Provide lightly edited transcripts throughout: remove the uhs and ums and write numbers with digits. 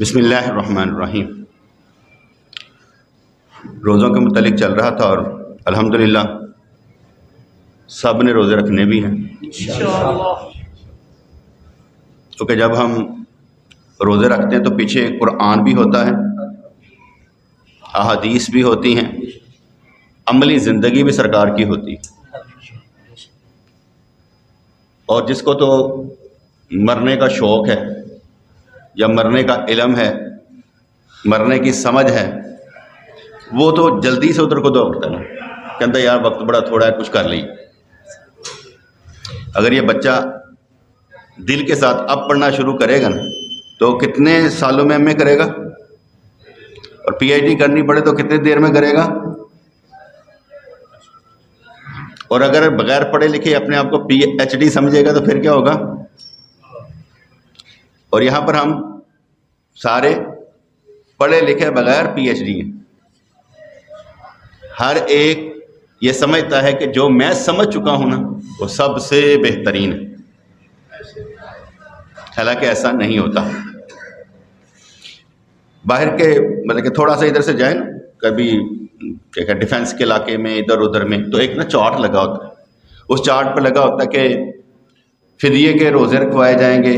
بسم اللہ الرحمن الرحیم۔ روزوں کے متعلق چل رہا تھا اور الحمدللہ سب نے روزے رکھنے بھی ہیں انشاءاللہ، کیونکہ جب ہم روزے رکھتے ہیں تو پیچھے قرآن بھی ہوتا ہے، احادیث بھی ہوتی ہیں، عملی زندگی بھی سرکار کی ہوتی ہے۔ اور جس کو تو مرنے کا شوق ہے یا مرنے کا علم ہے، مرنے کی سمجھ ہے، وہ تو جلدی سے ادھر کو دوڑتا ہے، کہتا ہے یار وقت بڑا تھوڑا ہے، کچھ کر لی۔ اگر یہ بچہ دل کے ساتھ اب پڑھنا شروع کرے گا نا تو کتنے سالوں میں ایم اے کرے گا، اور پی ایچ ڈی کرنی پڑے تو کتنے دیر میں کرے گا۔ اور اگر بغیر پڑھے لکھے اپنے آپ کو پی ایچ ڈی سمجھے گا تو پھر کیا ہوگا۔ اور یہاں پر ہم سارے پڑھے لکھے بغیر پی ایچ ڈی ہیں، ہر ایک یہ سمجھتا ہے کہ جو میں سمجھ چکا ہوں نا وہ سب سے بہترین ہے، حالانکہ ایسا نہیں ہوتا۔ باہر کے مطلب کہ تھوڑا سا ادھر سے جائیں نا، کبھی کیا کہ ڈیفینس کے علاقے میں ادھر ادھر میں، تو ایک نا چارٹ لگا ہوتا ہے، اس چارٹ پہ لگا ہوتا ہے کہ فدیے کے روزے رکھوائے جائیں گے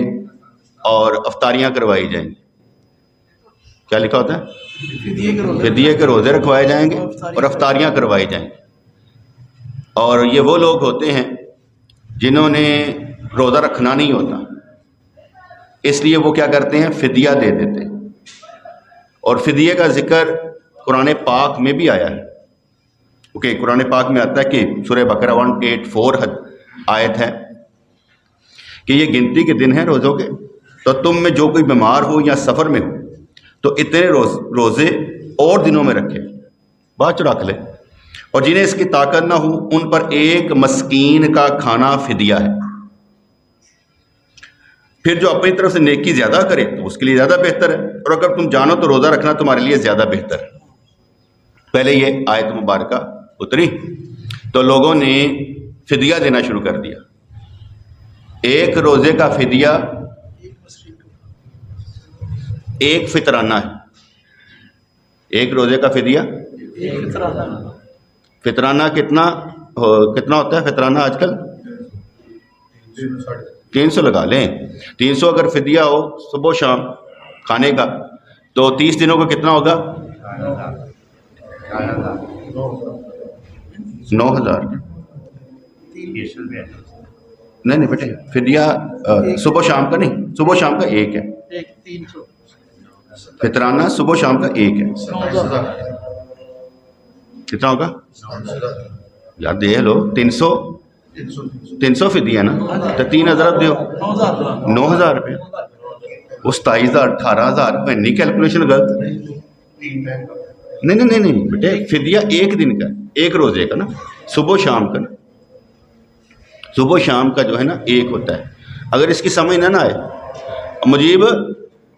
اور افطاریاں کروائی جائیں گی۔ کیا لکھا ہوتا ہے؟ فدیے کے روزے رکھوائے جائیں گے اور افطاریاں کروائی جائیں گی۔ اور یہ وہ لوگ ہوتے ہیں جنہوں نے روزہ رکھنا نہیں ہوتا، اس لیے وہ کیا کرتے ہیں، فدیہ دے دیتے ہیں۔ اور فدیے کا ذکر قرآن پاک میں بھی آیا ہے، کیونکہ قرآن پاک میں آتا ہے کہ سورہ بقرہ 184 آیت ہے کہ یہ گنتی کے دن ہیں روزوں کے، تو تم میں جو کوئی بیمار ہو یا سفر میں ہو تو اتنے روزے اور دنوں میں رکھے، بعد چ رکھ لے، اور جنہیں اس کی طاقت نہ ہو ان پر ایک مسکین کا کھانا فدیہ ہے۔ پھر جو اپنی طرف سے نیکی زیادہ کرے تو اس کے لیے زیادہ بہتر ہے، اور اگر تم جانو تو روزہ رکھنا تمہارے لیے زیادہ بہتر ہے۔ پہلے یہ آیت مبارکہ اتری تو لوگوں نے فدیہ دینا شروع کر دیا۔ ایک روزے کا فدیہ ایک فطرانہ ہے۔ ایک روزے کا فدیہ فطرانہ کتنا ہوتا ہے؟ فطرانہ آج کل 300 لگا لیں، 300 اگر فدیہ ہو صبح و شام کھانے کا تو 30 دنوں کا کتنا ہوگا؟ 9,000۔ نہیں بیٹے، فدیہ صبح و شام کا نہیں، صبح و شام کا ایک ہے، فطرانہ صبح و شام کا ایک ہے۔ کتنا ہوگا یار؟ دے لو 300 فدیہ نا، تو 3,000 دیو، 9,000 روپے، اس 27,000 18,000 نہیں، کیلکولیشن غلط۔ نہیں بیٹے، فدیہ ایک دن کا، ایک روزے کا نا، صبح و شام کا نا، صبح و شام کا جو ہے نا ایک ہوتا ہے۔ اگر اس کی سمجھ نہ آئے، مجیب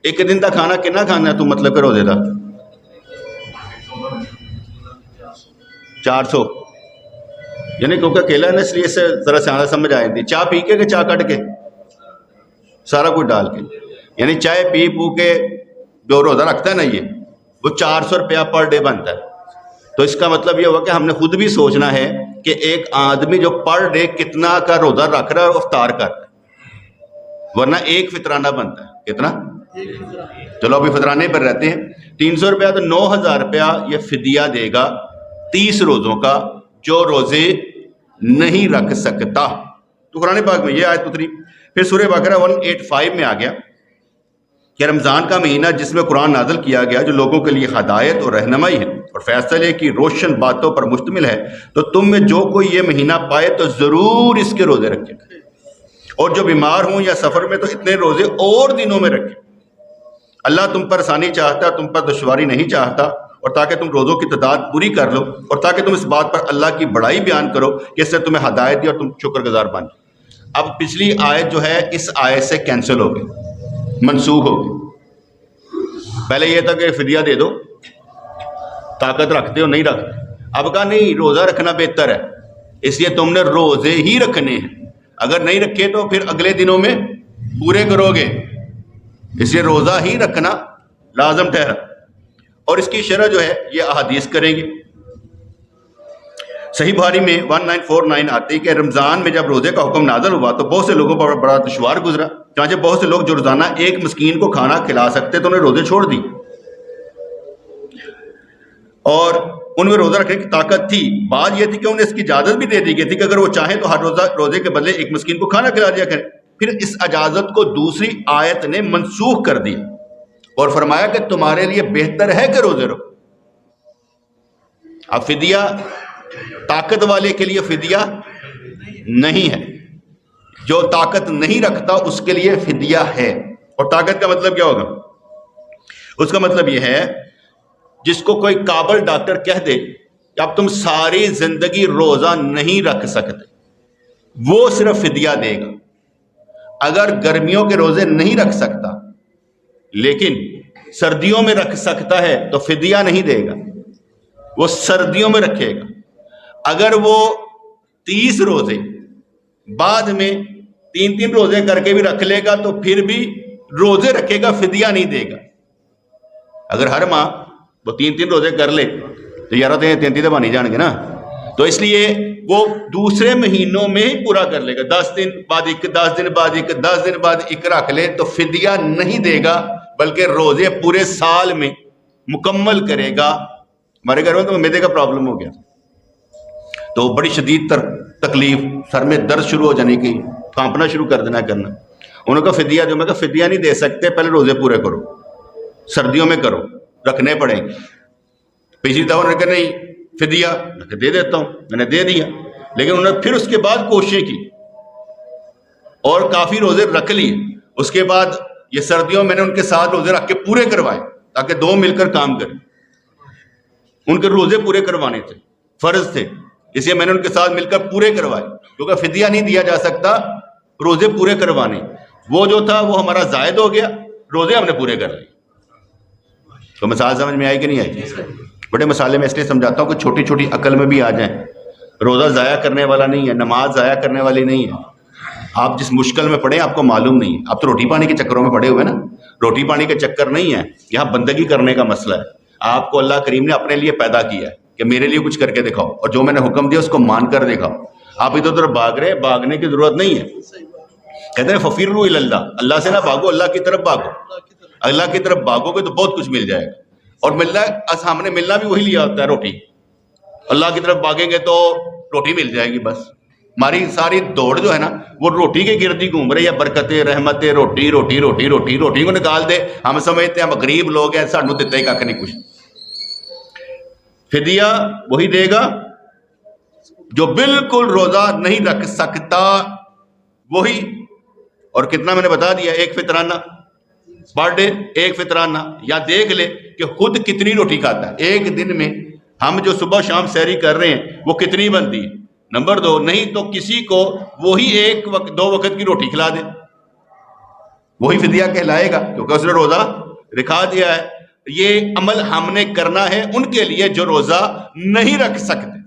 ایک دن کا کھانا کتنا کھانا ہے تو مطلب کہ روزے دا 400، یعنی کیونکہ اکیلا ہے نا اس لیے سے ذرا سیاح سمجھ آئے تھی، چائے پی کے کہ چائے کٹ کے، سارا کچھ ڈال کے، یعنی چائے پی پو کے جو روزہ رکھتا ہے نا یہ وہ 400 روپیہ پر ڈے بنتا ہے۔ تو اس کا مطلب یہ ہوا کہ ہم نے خود بھی سوچنا ہے کہ ایک آدمی جو پر ڈے کتنا کا روزہ رکھ رہا ہے اور افطار کر رہا ہے، ورنہ ایک فطرانہ بنتا ہے۔ کتنا؟ چلو ابھی فطرانے پر رہتے ہیں، 300 روپیہ تو 9,000 روپیہ یہ فدیہ دے گا 30 روزوں کا، جو روزے نہیں رکھ سکتا۔ تو قرآن پاک میں یہ آیت اتری۔ پھر سورہ بقرہ 185 میں آ گیا کہ رمضان کا مہینہ جس میں قرآن نازل کیا گیا، جو لوگوں کے لیے ہدایت اور رہنمائی ہے اور فیصلے کی روشن باتوں پر مشتمل ہے، تو تم میں جو کوئی یہ مہینہ پائے تو ضرور اس کے روزے رکھے، اور جو بیمار ہوں یا سفر میں تو اتنے روزے اور دنوں میں رکھے۔ اللہ تم پر آسانی چاہتا ہے، تم پر دشواری نہیں چاہتا، اور تاکہ تم روزوں کی تعداد پوری کر لو، اور تاکہ تم اس بات پر اللہ کی بڑائی بیان کرو کہ اس سے تمہیں ہدایت دی اور تم شکر گزار بن۔ اب پچھلی آیت جو ہے اس آیت سے کینسل ہو گئی، منسوخ ہو گئی۔ پہلے یہ تھا کہ فدیہ دے دو، طاقت رکھتے ہو نہیں رکھتے، اب کہا نہیں، روزہ رکھنا بہتر ہے، اس لیے تم نے روزے ہی رکھنے ہیں، اگر نہیں رکھے تو پھر اگلے دنوں میں پورے کرو گے، اس لیے روزہ ہی رکھنا لازم ٹھہرا. اور اس کی شرح جو ہے یہ احادیث کریں گے. صحیح بخاری میں 1949 آتی ہے کہ رمضان میں جب روزے کا حکم نازل ہوا تو بہت سے لوگوں پر بڑا دشوار گزرا. چنانچہ بہت سے لوگ جو روزانہ ایک مسکین کو کھانا کھلا سکتے تو انہیں روزے چھوڑ دی, اور ان میں روزہ رکھنے کی طاقت تھی. بات یہ تھی کہ انہیں اس کی اجازت بھی دے دی گئی تھی کہ اگر وہ چاہیں تو ہر روزے کے بدلے ایک مسکین کو کھانا کھلا دیا کریں. پھر اس اجازت کو دوسری آیت نے منسوخ کر دیا اور فرمایا کہ تمہارے لیے بہتر ہے کہ روزے رکھو. اب فدیہ طاقت والے کے لیے فدیہ نہیں ہے, جو طاقت نہیں رکھتا اس کے لیے فدیہ ہے. اور طاقت کا مطلب کیا ہوگا؟ اس کا مطلب یہ ہے جس کو کوئی قابل ڈاکٹر کہہ دے کہ اب تم ساری زندگی روزہ نہیں رکھ سکتے, وہ صرف فدیہ دے گا. اگر گرمیوں کے روزے نہیں رکھ سکتا لیکن سردیوں میں رکھ سکتا ہے تو فدیہ نہیں دے گا, وہ سردیوں میں رکھے گا. اگر وہ 30 روزے بعد میں 3 روزے کر کے بھی رکھ لے گا تو پھر بھی روزے رکھے گا, فدیہ نہیں دے گا. اگر ہر ماہ وہ 3 روزے کر لے تو 11 دفعہ نہیں جان گے نا, تو اس لیے وہ دوسرے مہینوں میں ہی پورا کر لے گا. 10 دن بعد ایک, 10 دن بعد ایک, 10 دن بعد ایک رکھ لے تو فدیہ نہیں دے گا, بلکہ روزے پورے سال میں مکمل کرے گا. ہمارے گھر میں تو معدے کا پرابلم ہو گیا تو بڑی شدید تکلیف, سر میں درد شروع ہو جانے کی, کانپنا شروع کر دینا کرنا. انہوں کا فدیہ جو میں کہا فدیہ نہیں دے سکتے, پہلے روزے پورے کرو, سردیوں میں کرو, رکھنے پڑیں گے. پچھلی دفعہ انہوں نے کہا نہیں فدیہ, میں دے دیتا ہوں, میں نے دے دیا. لیکن انہوں نے پھر اس کے بعد کوششیں کی اور کافی روزے رکھ لیے. اس کے بعد یہ سردیوں میں نے ان کے ساتھ روزے رکھ کے پورے کروائے تاکہ دو مل کر کام کریں. ان کے روزے پورے کروانے تھے, فرض تھے, اس لیے میں نے ان کے ساتھ مل کر پورے کروائے, کیونکہ فدیہ نہیں دیا جا سکتا, روزے پورے کروانے. وہ جو تھا وہ ہمارا زائد ہو گیا, روزے ہم نے پورے کر لیے. تو مثال سمجھ میں آئی کہ نہیں آئی؟ بڑے مسالے میں اس لیے سمجھاتا ہوں کہ چھوٹی چھوٹی عقل میں بھی آ جائیں. روزہ ضائع کرنے والا نہیں ہے, نماز ضائع کرنے والی نہیں ہے. آپ جس مشکل میں پڑے آپ کو معلوم نہیں ہے. آپ تو روٹی پانی کے چکروں میں پڑے ہوئے نا, روٹی پانی کے چکر نہیں ہے, یہاں بندگی کرنے کا مسئلہ ہے. آپ کو اللہ کریم نے اپنے لیے پیدا کیا ہے کہ میرے لیے کچھ کر کے دکھاؤ, اور جو میں نے حکم دیا اس کو مان کر دکھاؤ. آپ ادھر ادھر بھاگ رہے, بھاگنے کی ضرورت نہیں ہے. کہتے ہیں ففروا الی اللہ, اللہ سے نہ بھاگو, اللہ کی طرف بھاگو. اللہ کی طرف بھاگو گے تو بہت کچھ مل جائے گا. اور ملنا, ہم نے ملنا بھی وہی لیا ہوتا ہے, روٹی. اللہ کی طرف بھاگیں گے تو روٹی مل جائے گی. بس ہماری ساری دوڑ جو ہے نا وہ روٹی کے گرد ہی گھوم رہی ہے. برکتیں, رحمتیں, روٹی روٹی روٹی روٹی روٹی کو نکال دے. ہم سمجھتے ہیں ہم غریب لوگ ہیں, سانو دیتے ہی کھ نہیں کچھ. فدیہ وہی دے گا جو بالکل روزہ نہیں رکھ سکتا, وہی. اور کتنا میں نے بتا دیا, ایک فطرانہ پر ڈے, ایک فطرانہ. یا دیکھ لے کہ خود کتنی روٹی کھاتا ہے ایک دن میں. ہم جو صبح شام سحری کر رہے ہیں وہ کتنی بنتی ہے. نمبر 2, نہیں تو کسی کو وہی ایک وقت 2 وقت کی روٹی کھلا دے, وہی فدیہ کہلائے گا کیونکہ اس نے روزہ رکھا دیا ہے. یہ عمل ہم نے کرنا ہے ان کے لیے جو روزہ نہیں رکھ سکتے.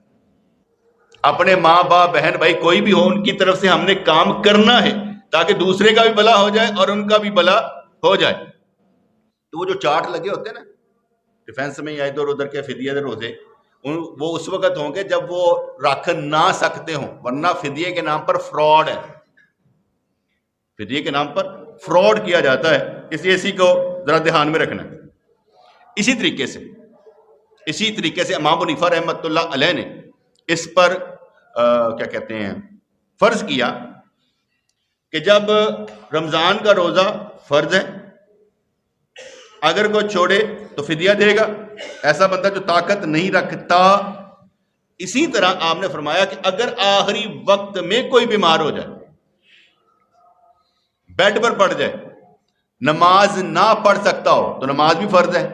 اپنے ماں باپ بہن بھائی کوئی بھی ہو, ان کی طرف سے ہم نے کام کرنا ہے تاکہ دوسرے کا بھی بھلا ہو جائے اور ان کا بھی بھلا ہو جائے. تو وہ جو چارٹ لگے ہوتے ہیں نا ڈیفینس میں, یا ادھر ادھر کے فدیہ دے روزے, وہ اس وقت ہوں گے جب وہ رکھ نہ سکتے ہوں, ورنہ فدیے کے نام پر فراڈ ہے. فدیے کے نام پر فراڈ کیا جاتا ہے, اس لیے اسی کو ذرا دھیان میں رکھنا ہے. اسی طریقے سے امام حنیفہ رحمۃ اللہ علیہ نے اس پر کیا کہتے ہیں فرض کیا کہ جب رمضان کا روزہ فرض ہے, اگر کوئی چھوڑے تو فدیہ دے گا, ایسا بندہ جو طاقت نہیں رکھتا. اسی طرح آپ نے فرمایا کہ اگر آخری وقت میں کوئی بیمار ہو جائے, بیڈ پر پڑ جائے, نماز نہ پڑھ سکتا ہو تو نماز بھی فرض ہے,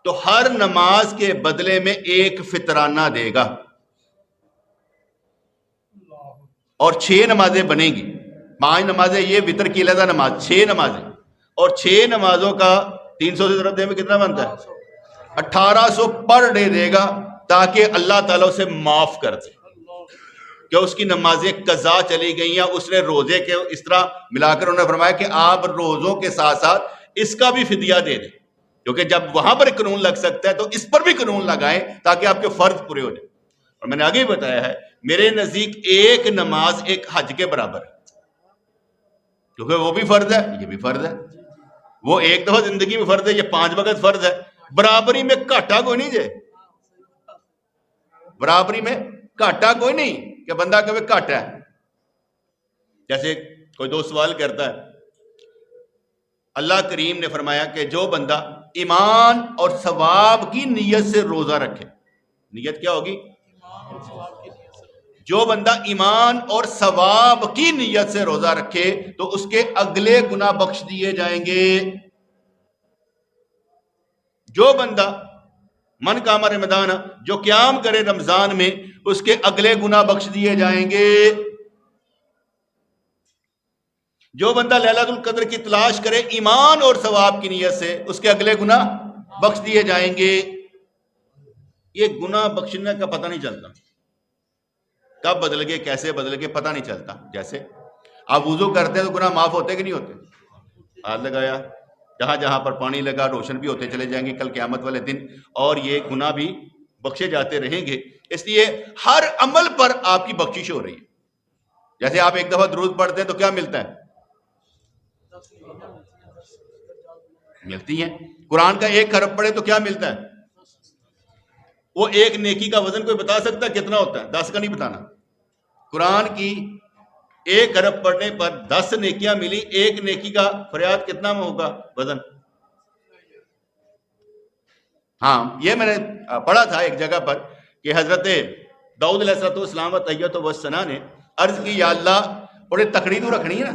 تو ہر نماز کے بدلے میں ایک فطرانہ دے گا. اور 6 نمازیں بنیں گی. 5 نمازیں یہ وطر کی علیحدہ نماز, 6 نمازیں, اور 6 نمازوں کا 300 سے ضرورت دے میں کتنا بنتا ہے؟ 1800 پر ڈے دے گا تاکہ اللہ تعالیٰ اسے معاف کر دے کہ اس کی نمازیں قضا چلی گئی ہیں. اس نے روزے کے اس طرح ملا کر انہوں نے فرمایا کہ آپ روزوں کے ساتھ ساتھ اس کا بھی فدیہ دے دیں، کیونکہ جب وہاں پر قانون لگ سکتا ہے تو اس پر بھی قانون لگائیں تاکہ آپ کے فرض پورے ہو جائیں۔ اور میں نے آگے ہی بتایا ہے میرے نزدیک ایک نماز ایک حج کے برابر ہے، کیونکہ وہ بھی فرض ہے یہ بھی فرض ہے، وہ ایک دفعہ زندگی میں فرض ہے، یہ 5 وقت فرض ہے، برابری میں گھاٹا کوئی نہیں جائے، برابری میں گھاٹا کوئی نہیں کہ بندہ کبھی گھاٹا ہے۔ جیسے کوئی دوست سوال کرتا ہے، اللہ کریم نے فرمایا کہ جو بندہ ایمان اور ثواب کی نیت سے روزہ رکھے، نیت کیا ہوگی؟ جو بندہ ایمان اور ثواب کی نیت سے روزہ رکھے تو اس کے اگلے گناہ بخش دیے جائیں گے۔ جو بندہ من قام رمضان، جو قیام کرے رمضان میں، اس کے اگلے گناہ بخش دیے جائیں گے۔ جو بندہ لیلۃ القدر کی تلاش کرے ایمان اور ثواب کی نیت سے، اس کے اگلے گناہ بخش دیے جائیں گے۔ یہ گناہ بخشنے کا پتہ نہیں چلتا، کب بدل گئے کیسے بدل گئے پتہ نہیں چلتا۔ جیسے آپ وضو کرتے ہیں تو گناہ معاف ہوتے کہ نہیں ہوتے؟ ہاتھ لگایا، جہاں جہاں پر پانی لگا روشن بھی ہوتے چلے جائیں گے کل قیامت والے دن، اور یہ گناہ بھی بخشے جاتے رہیں گے۔ اس لیے ہر عمل پر آپ کی بخشش ہو رہی ہے۔ جیسے آپ ایک دفعہ درود پڑھتے ہیں تو کیا ملتا ہے؟ ملتی ہیں۔ قرآن کا ایک حرف پڑھے تو کیا ملتا ہے؟ وہ ایک نیکی کا وزن کوئی بتا سکتا ہے کتنا ہوتا ہے؟ 10 کا نہیں بتانا۔ قرآن کی ایک حرف پڑھنے پر 10 نیکیاں ملی، ایک نیکی کا فریاد کتنا میں ہوگا وزن؟ ہاں، یہ میں نے پڑھا تھا ایک جگہ پر کہ حضرت داؤد علیہ السلام و تحیت و ثنا نے عرض کی، یا اللہ تھوڑی تکڑی تو رکھنی ہے نا،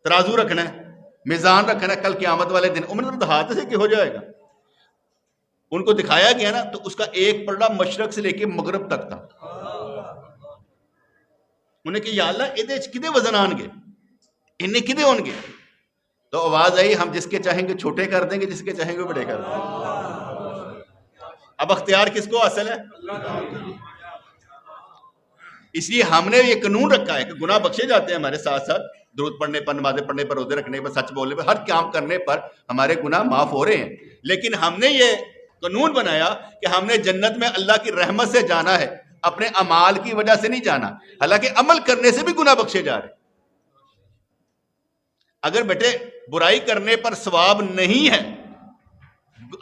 ترازو رکھنا ہے، میزان رکھنا ہے کل قیامت والے دن۔ عمر تو ہاتھ سے کہ ہو جائے گا، ان کو دکھایا گیا نا تو اس کا ایک پلڑا مشرق سے لے کے مغرب تک تھا۔ انہیں کہ یا اللہ ادھے کدے وزن آن گے، انہیں کدے ہون گے؟ تو آواز آئی، ہم جس کے چاہیں گے چھوٹے کر دیں گے، جس کے چاہیں گے بڑے کر دیں گے۔ اب اختیار کس کو حاصل ہے؟ اس لیے ہم نے یہ قانون رکھا ہے کہ گناہ بخشے جاتے ہیں ہمارے ساتھ ساتھ، درود پڑھنے پر، نمازیں پڑھنے پر، روزے رکھنے پر، سچ بولنے پر، ہر کام کرنے پر ہمارے گناہ معاف ہو رہے ہیں۔ لیکن ہم نے یہ قانون بنایا کہ ہم نے جنت میں اللہ کی رحمت سے جانا ہے، اپنے اعمال کی وجہ سے نہیں جانا، حالانکہ عمل کرنے سے بھی گناہ بخشے جا رہے۔ اگر بیٹے برائی کرنے پر ثواب نہیں ہے،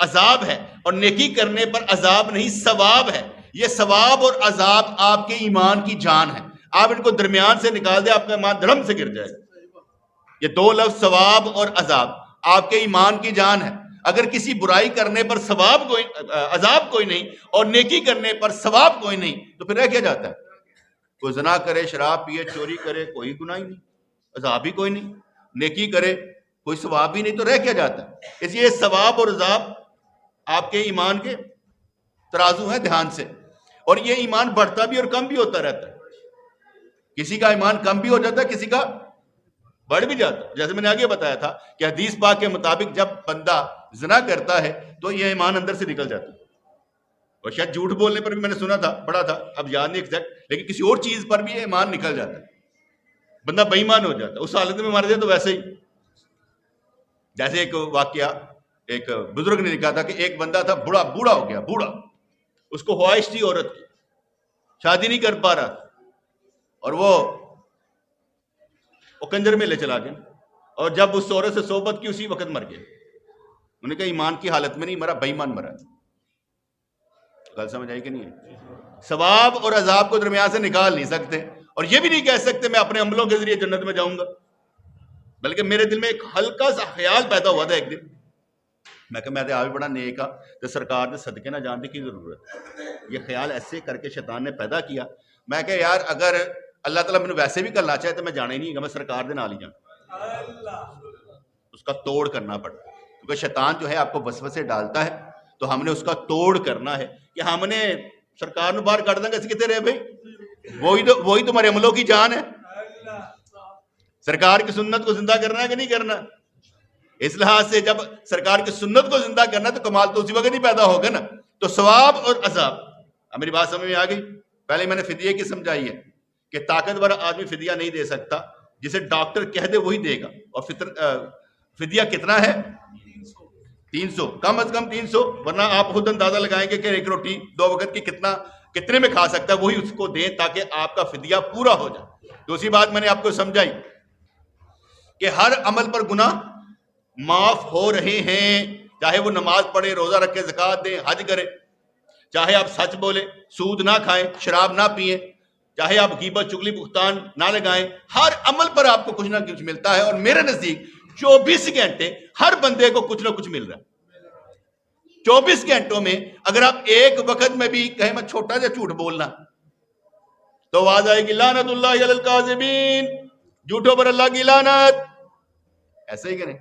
عذاب ہے، اور نیکی کرنے پر عذاب نہیں ثواب ہے، یہ ثواب اور عذاب آپ کے ایمان کی جان ہے۔ آپ ان کو درمیان سے نکال دیں، آپ کا ایمان دھڑم سے گر جائے گا۔ یہ دو لفظ ثواب اور عذاب آپ کے ایمان کی جان ہے۔ اگر کسی برائی کرنے پر ثواب کوئی، عذاب کوئی نہیں، اور نیکی کرنے پر ثواب کوئی نہیں، تو پھر رہ کیا جاتا ہے؟ کوئی زنا کرے، شراب پیے، چوری کرے، کوئی گناہ ہی نہیں، عذاب ہی کوئی نہیں، نیکی کرے کوئی ثواب ہی نہیں، تو رہ کیا جاتا ہے؟ اس لیے ثواب اور عذاب آپ کے ایمان کے ترازو ہیں، دھیان سے۔ اور یہ ایمان بڑھتا بھی اور کم بھی ہوتا رہتا ہے، کسی کا ایمان کم بھی ہو جاتا ہے، کسی کا بڑھ بھی جاتا ہے۔ جیسے میں نے آگے بتایا تھا کہ حدیث پاک کے مطابق جب بندہ زنا کرتا ہے تو یہ ایمان اندر سے نکل جاتا ہے، اور شاید جھوٹ بولنے پر بھی میں نے سنا تھا، پڑھا تھا، اب یاد نہیں ایگزیکٹ، لیکن کسی اور چیز پر بھی یہ ایمان نکل جاتا ہے، بندہ بے ایمان ہو جاتا ہے، اس حالت میں مر جائے تو ویسے ہی۔ جیسے ایک واقعہ ایک بزرگ نے لکھا تھا کہ ایک بندہ تھا، بوڑھا ہو گیا، بوڑھا، اس کو خواہش تھی عورت کی، شادی نہیں کر پا رہا تھا، اور وہ کنجر میں لے چلا گیا، اور جب اس عورت سے صحبت کی اسی وقت مر گیا۔ انہوں نے کہا ایمان کی حالت میں نہیں مرا، بے ایمان مرا۔ گل سمجھ آئی کہ نہیں ہے؟ ثواب اور عذاب کو درمیان سے نکال نہیں سکتے، اور یہ بھی نہیں کہہ سکتے میں اپنے عملوں کے ذریعے جنت میں جاؤں گا۔ بلکہ میرے دل میں ایک ہلکا سا خیال پیدا ہوا تھا ایک دن، میں کہ میں تو آگے بڑا نیک ہاں تو سرکار نے صدقے نہ جان دی کی ضرورت ہے۔ یہ خیال ایسے کر کے شیطان نے پیدا کیا، میں کہ یار اگر اللہ تعالیٰ مجھے ویسے بھی کرنا چاہے تو میں جانا ہی نہیں گا، میں سرکار دے نال ہی جانا۔ اس کا توڑ کرنا پڑتا ہے، کیونکہ شیطان جو ہے آپ کو وسوسے ڈالتا ہے، تو ہم نے اس کا توڑ کرنا ہے کہ ہم نے سرکار نو باہر کر دیں گے، کتے رہے بھائی، وہی تمہارے عملوں کی جان ہے۔ سرکار کی سنت کو زندہ کرنا ہے کہ نہیں کرنا؟ اس لحاظ سے جب سرکار کی سنت کو زندہ کرنا تو کمال تو اسی وقت نہیں پیدا ہوگا نا۔ تو ثواب اور عذاب، اب میری بات سمجھ میں آ گئی؟ پہلے میں نے فدیے کی سمجھائی ہے کہ طاقتور آدمی فدیہ نہیں دے سکتا، جسے ڈاکٹر کہہ دے وہی دے گا، اور فدیہ کتنا ہے؟ 300، کم از کم 300، ورنہ آپ خود اندازہ لگائیں گے کہ ایک روٹی 2 وقت کی کتنے میں کھا سکتا ہے، وہی اس کو دیں تاکہ آپ کا فدیہ پورا ہو جائے۔ دوسری بات میں نے آپ کو سمجھائی کہ ہر عمل پر گناہ معاف ہو رہے ہیں، چاہے وہ نماز پڑھے، روزہ رکھے، زکوٰۃ دیں، حج کرے، چاہے آپ سچ بولیں، سود نہ کھائیں، شراب نہ پئیں، چاہے آپ غیبت چغلی بہتان نہ لگائیں، ہر عمل پر آپ کو کچھ نہ کچھ ملتا ہے۔ اور میرے نزدیک 24 گھنٹے ہر بندے کو کچھ نہ کچھ مل رہا ہے۔ 24 گھنٹوں میں اگر آپ ایک وقت میں بھی کہیں میں چھوٹا سا جھوٹ بولنا تو آواز آئے گی لعنت اللہ علی الکاذبین، جھوٹوں پر اللہ کی لعنت، ایسے ہی کریں،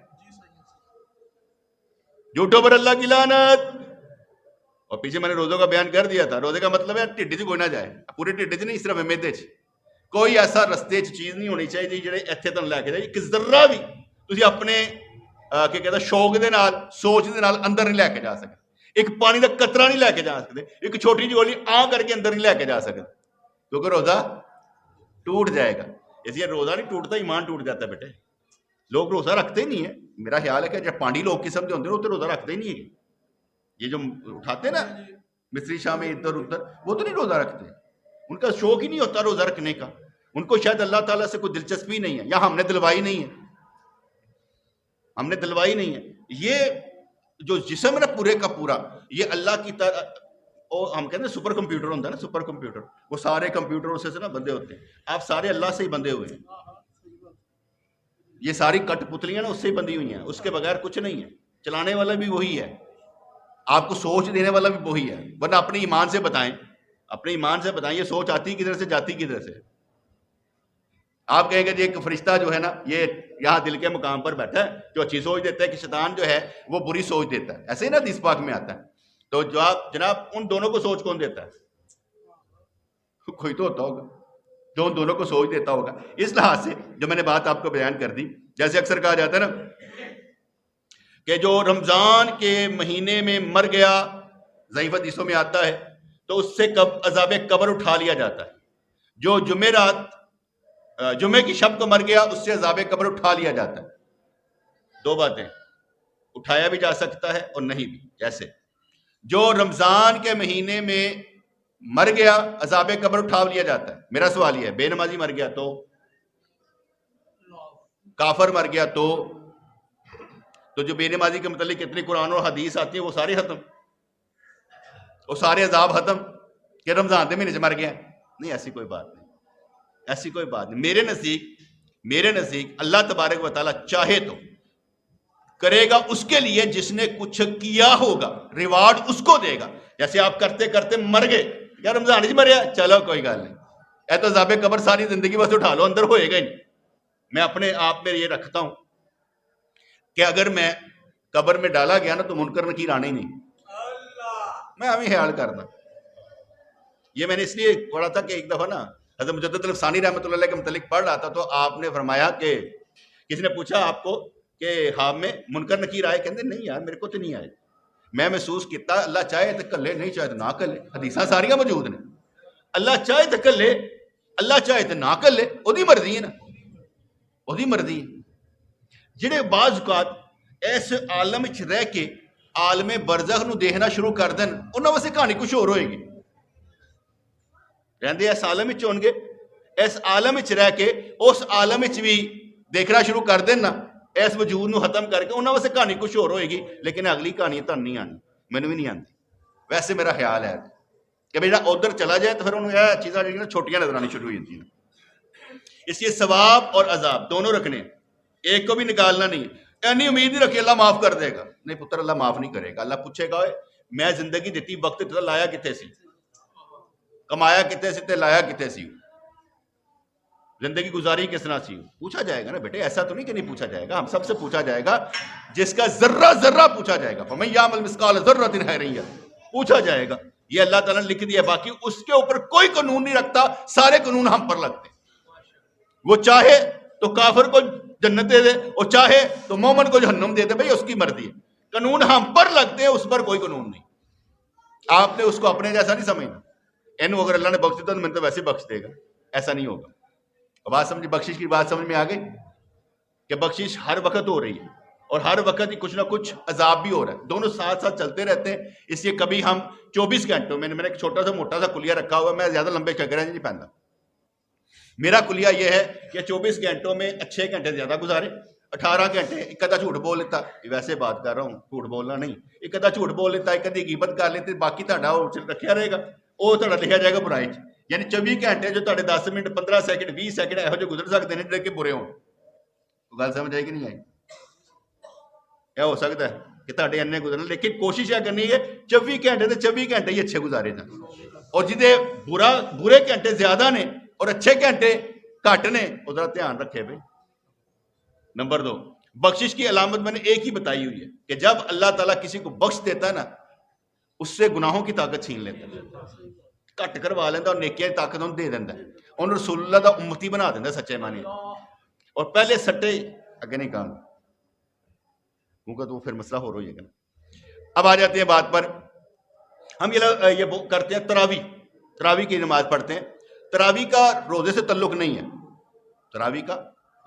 جھوٹوں پر اللہ کی لعنت۔ اور پیچھے میں نے روزوں کا بیان کر دیا تھا، روزے کا مطلب ہے ٹھڈ کوئی نہ جائے، پورے ٹھڈ نہیں، صرف میدے چ کوئی ایسا رستے چیز نہیں ہونی چاہیے جڑے اتنے تک لے کے جائے، کہ ذرہ بھی تسی اپنے کہ کہتا شوق دے نال، سوچ دے نال اندر نہیں لے کے جا سکتے، ایک پانی کا قطرہ نہیں لے کے جا سکتے، ایک چھوٹی جی گولی کر کے اندر نہیں لے کے جا سکتے، کیونکہ روزہ ٹوٹ جائے گا۔ اس لیے روزہ نہیں ٹوٹتا، ایمان ٹوٹ جاتا ہے بیٹے۔ لوگ روزہ رکھتے ہی نہیں ہے، میرا خیال ہے کہ جب پانڈی لوگ قسم کے ہوتے ہیں وہ تو روزہ رکھتے ہی نہیں ہے، یہ جو اٹھاتے نا مصری شاہ میں ادھر ادھر، وہ تو نہیں روزہ رکھتے، ان کا شوق ہی نہیں ہوتا روزہ رکھنے کا، ان کو شاید اللہ تعالیٰ سے کوئی دلچسپی نہیں ہے، یا ہم نے دلوائی نہیں ہے، ہم نے دلوائی نہیں ہے۔ یہ جو جسم ہے پورے کا پورا، یہ اللہ کی ہم کہتے ہیں سپر کمپیوٹر ہوتا ہے نا، سپر کمپیوٹر، وہ سارے کمپیوٹروں سے نا بندے ہوتے ہیں، آپ سارے اللہ سے ہی بندے ہوئے ہیں، یہ ساری کٹ پتلیاں نا اس سے ہی بندی ہوئی ہیں، اس کے بغیر کچھ نہیں ہے، چلانے والا بھی وہی ہے، آپ کو سوچ دینے والا بھی وہی ہے، ورنہ اپنے ایمان سے بتائیں، اپنے ایمان سے بتائیں یہ سوچ آتی کدھر سے جاتی کدھر سے؟ آپ کہیں گے جی ایک فرشتہ جو ہے نا یہ یہاں دل کے مقام پر بیٹھا ہے جو اچھی سوچ دیتا ہے، کہ شیطان جو ہے وہ بری سوچ دیتا ہے، ایسے ہی نا حدیث پاک میں آتا ہے۔ تو جو آپ جناب ان دونوں کو سوچ کون دیتا ہے؟ کوئی تو ہوتا ہوگا جو ان دونوں کو سوچ دیتا ہوگا۔ اس لحاظ سے جو میں نے بات آپ کو بیان کر دی، جیسے اکثر کہا جاتا ہے نا کہ جو رمضان کے مہینے میں مر گیا، ضعیف حدیثوں میں آتا ہے، تو اس سے عذاب قبر اٹھا لیا جاتا ہے، جو جمعے کی شب کو مر گیا اس سے عذاب قبر اٹھا لیا جاتا ہے۔ دو باتیں، اٹھایا بھی جا سکتا ہے اور نہیں بھی، جیسے جو رمضان کے مہینے میں مر گیا عذاب قبر اٹھا لیا جاتا ہے۔ میرا سوال یہ ہے، بے نمازی مر گیا تو، کافر مر گیا تو جو بے نمازی کے متعلق کتنی قرآن اور حدیث آتی ہیں وہ سارے ختم، وہ سارے عذاب ختم کہ رمضان کے مہینے سے مر گیا؟ نہیں، ایسی کوئی بات نہیں، ایسی کوئی بات نہیں۔ میرے نزدیک اللہ تبارک و تعالیٰ چاہے تو کرے گا اس کے لیے جس نے کچھ کیا ہوگا، ریوارڈ اس کو دے گا۔ جیسے آپ کرتے کرتے مر گئے، یا رمضان ہی مریا، چلو کوئی گل نہیں، اے تو عذاب قبر ساری زندگی بس اٹھا لو، اندر ہوئے گا ہی نہیں۔ میں اپنے آپ میں یہ رکھتا ہوں کہ اگر میں قبر میں ڈالا گیا نا تو منکر نکیر آنے ہی نہیں، میں ہمیں خیال کرنا۔ یہ میں نے اس لیے پڑھا تھا کہ ایک دفعہ نا حضرت مجدد الفسانی رحمۃ اللہ علیہ کے متعلق پڑھ رہا تھا، تو آپ نے فرمایا کہ کسی نے پوچھا آپ کو کہ خواب میں منکر نکیر آئے؟ کہتے نہیں یار میرے کو تو نہیں آئے، میں محسوس کیتا اللہ چاہے تو کلے، نہیں چاہے تو نہ کلے، حدیثاں ساریاں موجود نے، اللہ چاہے تو کلے، اللہ چاہے تو نہ کلے، وہی مرضی ہے نا، وہی مرضی ہے۔ جڑے بعض اوقات اس عالم وچ رہ کے عالم برزخ نو دیکھنا شروع کر دین، انہاں واسطے کہانی کچھ اور ہوئے گی، رہندے اس عالم وچ ہون گے، اس عالم وچ رہ کے اس عالم وچ بھی دیکھنا شروع کر دینا، اس وجود نو ختم کر کے انہاں واسطے کہانی کچھ اور ہوئے گی، لیکن اگلی کہانی تو نہیں آنی، مینوں بھی نہیں آندی۔ ویسے میرا خیال ہے کہ بھائی ادھر چلا جائے تو پھر انہوں یہ چیزاں جڑیاں چھوٹیاں نظر آنی شروع ہو جاتی ہیں۔ اس لیے ثواب اور عذاب دونوں رکھنے، ایک کو بھی نکالنا نہیں۔ اینی امید نہیں رکھی اللہ معاف کر دے گا، نہیں پتر، اللہ معاف نہیں کرے گا۔ اللہ پوچھے گا میں زندگی دیتی، وقت دیتا، لایا کتے سی، کمایا کتے سے تے لایا کتے سی، زندگی گزاری کس طرح سی؟ پوچھا جائے گا نا بیٹے، ایسا تو نہیں کہ نہیں پوچھا جائے گا، ہم سب سے پوچھا جائے گا، جس کا ذرہ ذرہ پوچھا جائے گا، فَمَن يَعْمَلْ مِثْقَالَ ذَرَّةٍ خَيْرًا يَرَهُ، پوچھا جائے گا۔ یہ اللہ تعالیٰ نے لکھ دیا، باقی اس کے اوپر کوئی قانون نہیں رکھتا، سارے قانون ہم پر لگتے ہیں۔ وہ چاہے تو کافر کو جنت دے دے، اور چاہے تو مومن کو جہنم دے دے، بھائی اس کی مرضی ہے، قانون ہم پر لگتے ہیں، اس پر کوئی قانون نہیں۔ آپ نے اس کو اپنے جیسا نہیں سمجھنا، اینو اگر اللہ نے بخش دیتا تو میں تو ویسے بخش دے گا، ایسا نہیں ہوگا۔ بات سمجھ، بخشش کی بات سمجھ میں آ گئی کہ بخشش ہر وقت ہو رہی ہے، اور ہر وقت ہی کچھ نہ کچھ عذاب بھی ہو رہا ہے، دونوں ساتھ ساتھ چلتے رہتے ہیں. اس لیے کبھی ہم 24 گھنٹوں میں نے ایک چھوٹا سا موٹا سا کلیہ رکھا ہوا ہے، میں زیادہ لمبے شگریں نہیں پہنتا. میرا کلیہ یہ ہے کہ 24 گھنٹوں میں 6 گھنٹے زیادہ گزارے، 18 گھنٹے ایک ادھا جھوٹ بول لیتا، ویسے بات کر رہا ہوں، جھوٹ بولنا نہیں، ایک ادھا جھوٹ بول لیتا، ایک ادھی غیبت کر لیتے، باقی تہاڈا رکھیا رہے گا، وہ تہاڈا لکھا جائے گا برائی چ. یعنی 24 گھنٹے جو تہاڈے 10 منٹ 15 سیکنڈ 20 سیکنڈ یہو جو گزر سکتے ہیں جڑے کہ برے ہون. تو گل سمجھ آئی کہ نہیں آئی؟ یہ ہو سکتا ہے کہ تہاڈے انے گزرن، لیکن کوشش یہ کرنی ہے 24 گھنٹے تے 24 گھنٹے ہی اچھے گزارے جان، اور جدے برے گھنٹے زیادہ نے اور اچھے گھنٹے گھٹ نے ادھر دھیان رکھے بھائی. نمبر 2، بخشش کی علامت میں نے ایک ہی بتائی ہوئی ہے کہ جب اللہ تعالیٰ کسی کو بخش دیتا ہے نا، اس سے گناہوں کی طاقت چھین لیتا ہے، گھٹ کروا لینا اور نیکیاں کی طاقت انہوں دے دینا ہے، انہوں رسول اللہ دا امتی بنا دینا سچے معنی. اور پہلے سٹے اگے نہیں کام کیونکہ تو پھر مسئلہ ہو رہی ہے نا. اب آ جاتے ہیں بات پر، ہم یہ کرتے ہیں تراویح کی نماز پڑھتے ہیں. تراویح کا روزے سے تعلق نہیں ہے، تراویح کا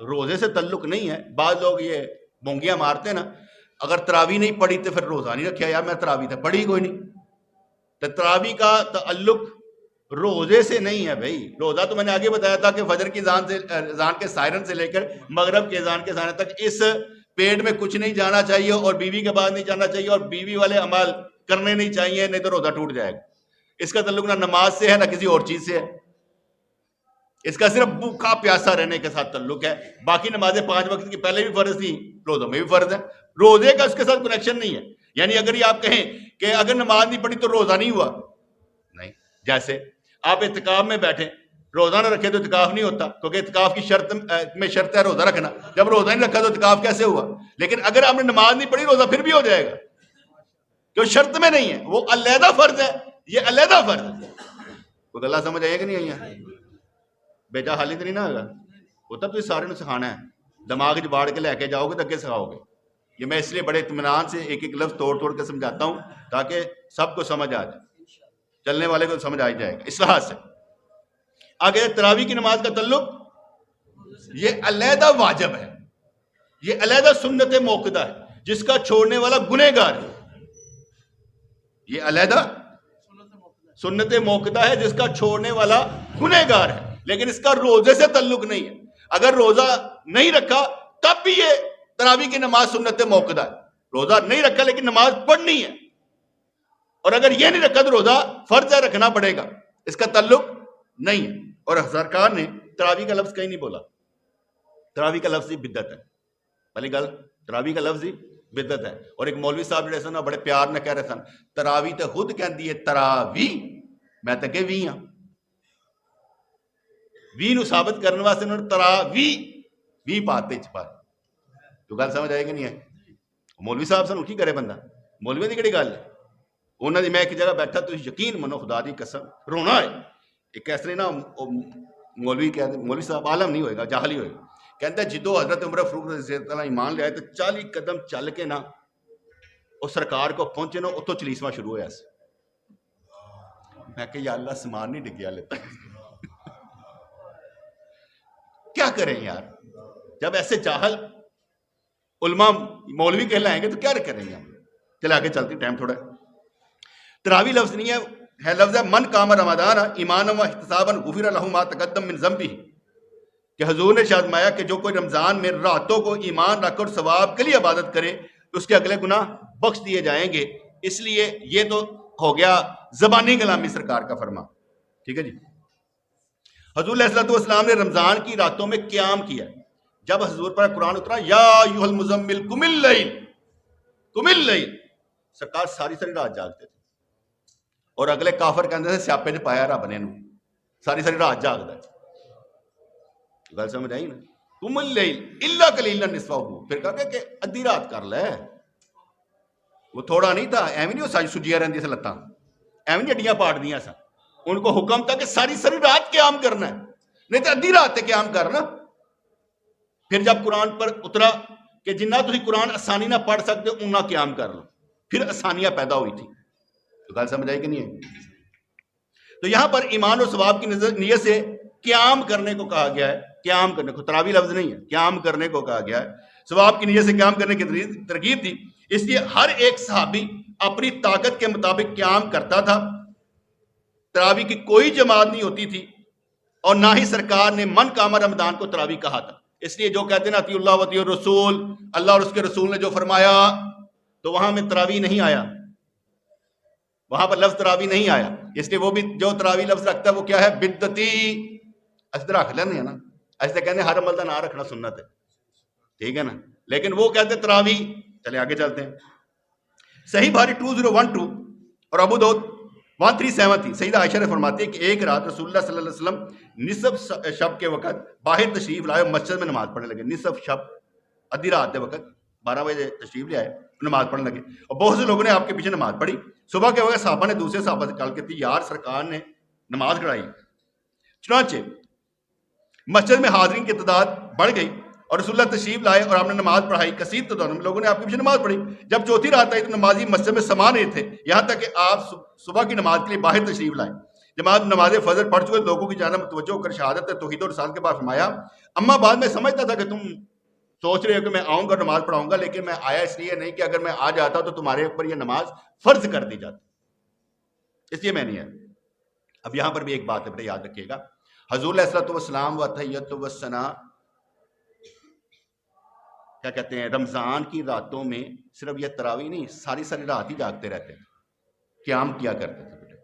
روزے سے تعلق نہیں ہے. بعض لوگ یہ بونگیاں مارتے ہیں نا، اگر تراویح نہیں پڑھی تو پھر روزہ نہیں رکھیا. یار میں تراویح تو پڑھی کوئی نہیں. تو تراویح کا تعلق روزے سے نہیں ہے بھائی. روزہ تو میں نے آگے بتایا تھا کہ فجر کی اذان کے سائرن سے لے کر مغرب کے اذان کے سائرن تک اس پیٹ میں کچھ نہیں جانا چاہیے، اور بیوی کے بعد نہیں جانا چاہیے، اور بیوی والے اعمال کرنے نہیں چاہیے، نہیں تو روزہ ٹوٹ جائے گا. اس کا تعلق نہ نماز سے ہے نہ کسی اور چیز سے ہے، اس کا صرف بھوکا پیاسا رہنے کے ساتھ تعلق ہے. باقی نمازیں 5 وقت کی پہلے بھی فرض تھی، روزوں میں بھی فرض ہے. روزے کا اس کے ساتھ کنیکشن نہیں ہے. یعنی اگر یہ آپ کہیں کہ اگر نماز نہیں پڑھی تو روزہ نہیں ہوا، نہیں. جیسے آپ اعتکاف میں بیٹھے، روزہ نہ رکھے تو اعتکاف نہیں ہوتا، کیونکہ اعتکاف کی شرط میں شرط ہے روزہ رکھنا. جب روزہ نہیں رکھا تو اعتکاف کیسے ہوا؟ لیکن اگر آپ نے نماز نہیں پڑھی روزہ پھر بھی ہو جائے گا، کیوں شرط میں نہیں ہے، وہ علیحدہ فرض ہے، یہ علیحدہ فرض ہے. کوئی گلا سمجھ آئے کہ نہیں آئی؟ بیٹا حالی تو نہیں نہ ہوگا، وہ تب تو سارے سکھانا ہے، دماغ باڑھ کے لے کے جاؤ گے تو اگے سکھاؤ گے. یہ میں اس لیے بڑے اطمینان سے ایک ایک لفظ توڑ کے سمجھاتا ہوں تاکہ سب کو سمجھ آ جائے، چلنے والے کو سمجھ آ جائے گا. اس لحاظ سے آگے تراویح کی نماز کا تعلق، یہ علیحدہ واجب ہے، یہ علیحدہ سنت موقدہ ہے جس کا چھوڑنے والا گنہگار ہے. یہ علیحدہ سنت موقدہ ہے جس کا چھوڑنے والا گنہگار ہے، لیکن اس کا روزے سے تعلق نہیں ہے. اگر روزہ نہیں رکھا تب بھی یہ تراویح کی نماز سنت موقدہ ہے. روزہ نہیں رکھا لیکن نماز پڑھنی ہے، اور اگر یہ نہیں رکھا تو روزہ فرض ہے، رکھنا پڑے گا. اس کا تعلق نہیں ہے. اور سرکار نے تراویح کا لفظ کہیں نہیں بولا. تراویح کا لفظ ہی بدعت ہے. پہلی گل، تراویح کا لفظ ہی بدعت ہے. اور ایک مولوی صاحب جڑے سن بڑے پیار نہ کہہ رہے سن، تراویح تے خود کہندی ہے تراویح، میں تے کہ وی ہاں. وی نو ثابت کرنے واسطے انہوں نے تراویح وی پاتے چھپا. تو گل سمجھ آئے کہ نہیں ہے؟ مولوی صاحب سن کی کرے بندہ، مولوی دی کہڑی گل ہے؟ انہوں نے میں ایک جگہ بیٹھا تو یقین منو خدا دی قسم رونا ہے. ایک ایسے نا مولوی صاحب عالم نہیں ہوئے گا، جاہل ہی ہوئے گا. کہتا ہے جدو حضرت عمر فاروق رضی اللہ عنہ ایمان لے آئے تو 40 قدم چل کے نا اس سرکار کو پہنچے نا، اتوں چلیسواں شروع ہوا. میں کہ یا اللہ سامان نہیں ڈگیا لیتا. کیا کریں یار، جب ایسے جاہل علماء مولوی کہلائیں گے تو کیا کریں گے ہم. چلے آگے چلتے، ٹائم تھوڑا ہے. تراویح لفظ نہیں ہے لفظ ہے من قام رمضان ایمانا و احتسابا غفر له ما تقدم من ذنبه، کہ حضور نے ارشاد فرمایا کہ جو کوئی رمضان میں راتوں کو ایمان رکھ کر ثواب کے لیے عبادت کرے تو اس کے اگلے گناہ بخش دیے جائیں گے. اس لیے یہ تو ہو گیا زبانی کلامی سرکار کا فرما. ٹھیک ہے جی. حضور علیہ الصلوۃ والسلام نے رمضان کی راتوں میں قیام کیا. جب حضور پر قرآن اترا یا ایھا المزمل قم اللیل، سرکار ساری رات جاگتے تھے، اور اگلے کافر کہتے تھے سیاپے نے پایا رب نے، ساری رات جاگتا ہے. گل سمجھ آئی نا؟ قم اللیل الا قلیلا نصفہ، پھر کہا کہ ادھی رات کر لے. وہ تھوڑا نہیں تھا، ایویں نہیں وہ سجیاں رہندی سے لتاں، ایویں نہیں ہڈیاں پاٹ دیاں سن. ان کو حکم تھا کہ ساری رات قیام کرنا ہے، نہیں تو ادھی رات تے قیام کرنا. پھر جب قرآن پر اترا کہ جنہ تسی قرآن آسانی نہ پڑھ سکتے انہاں قیام کر لو، پھر آسانیاں پیدا ہوئی تھی. تو گل سمجھ آئی کہ نہیں ہے؟ تو یہاں پر ایمان و ثواب کی نیت سے قیام کرنے کو کہا گیا ہے. قیام کرنے کو، تراویح لفظ نہیں ہے، قیام کرنے کو کہا گیا ہے. ثواب کی نیت سے قیام کرنے کی ترغیب تھی، اس لیے ہر ایک صحابی اپنی طاقت کے مطابق قیام کرتا تھا. تراویح کی کوئی جماعت نہیں ہوتی تھی، اور نہ ہی سرکار نے من کامہ رمضان کو تراویح کہا تھا. اس لیے جو کہتے ہیں نا اطیع اللہ و اطیع الرسول، اللہ اور اس کے رسول نے جو فرمایا، تو وہاں میں تراویح نہیں آیا، وہاں پر لفظ تراویح نہیں آیا. اس لیے وہ بھی جو تراویح لفظ رکھتا ہے وہ کیا ہے؟ بدعتی. ایسے رکھ لینے نا، ایسے کہنے ہر عمل کا نہ رکھنا سنت ہے، ٹھیک ہے نا، لیکن وہ کہتے ہیں تراویح. چلے آگے چلتے ہیں. صحیح بخاری 2012 اور ابو داؤد 1370 تھی. سیدہ عائشہ نے فرماتی ہے کہ ایک رات رسول اللہ صلی اللہ علیہ وسلم نصف شب کے وقت باہر تشریف لائے اور مسجد میں نماز پڑھنے لگے. نصف شب، آدھی رات کے وقت 12 بجے تشریف لے آئے، نماز پڑھنے لگے، اور بہت سے لوگوں نے آپ کے پیچھے نماز پڑھی. صبح کے وقت صحابہ نے دوسرے صحابہ سے کال کی تھی، یار سرکار نے نماز کرائی. چنانچہ مسجد میں حاضرین کی تعداد بڑھ گئی اور رسول اللہ تشریف لائے اور آپ نے نماز پڑھائی. کثیر تعداد میں لوگوں نے آپ کے پیچھے نماز پڑھی. جب چوتھی رات آئی تو نمازی مسجد میں سما رہے تھے، یہاں تک کہ آپ صبح کی نماز کے لیے باہر تشریف لائے. جماعت نماز فجر پڑھ چکے لوگوں کی جانب متوجہ ہو کر شہادت توحید اور رسالت کے بعد فرمایا، اما بعد میں سمجھتا تھا کہ تم سوچ رہے ہو کہ میں آؤں گا اور نماز پڑھاؤں گا، لیکن میں آیا اس لیے نہیں کہ اگر میں آ جاتا تو تمہارے اوپر یہ نماز فرض کر دی جاتی، اس لیے میں نہیں آیا. اب یہاں پر بھی ایک بات ہے بیٹا یاد رکھیے گا، حضور علیہ الصلوۃ والسلام و تحیت و ثنا کیا کہتے ہیں، رمضان کی راتوں میں صرف یہ تراویح نہیں، ساری ساری رات ہی جاگتے رہتے تھے، قیام کیا کرتے تھے.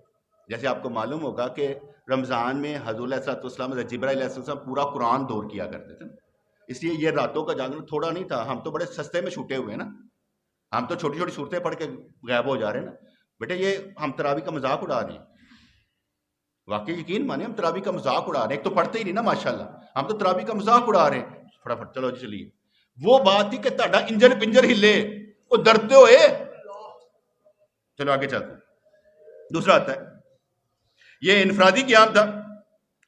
جیسے آپ کو معلوم ہوگا کہ رمضان میں حضور علیہ الصلوۃ والسلام جبرائیل علیہ السلام پورا قرآن دور کیا کرتے تھے، اس لیے یہ راتوں کا جاگنا تھوڑا نہیں تھا. ہم تو بڑے سستے میں چھوٹے ہوئے ہیں نا، ہم تو چھوٹی چھوٹی صورتیں پڑھ کے غائب ہو جا رہے ہیں نا. بیٹے یہ ہم تراویح کا مذاق اڑا رہے ہیں، واقعی یقین مانیں ہم تراویح کا مذاق اڑا رہے ہیں. ایک تو پڑھتے ہی نہیں نا ماشاءاللہ، ہم تو تراویح کا مذاق اڑا رہے ہیں. فٹافٹ چلو جی چلیے. وہ بات تھی کہ تہاڈا انجر پنجر ہلے، وہ ڈرتے ہوئے. چلو آگے چلتے ہیں. دوسرا آتا ہے یہ انفرادی قیام تھا.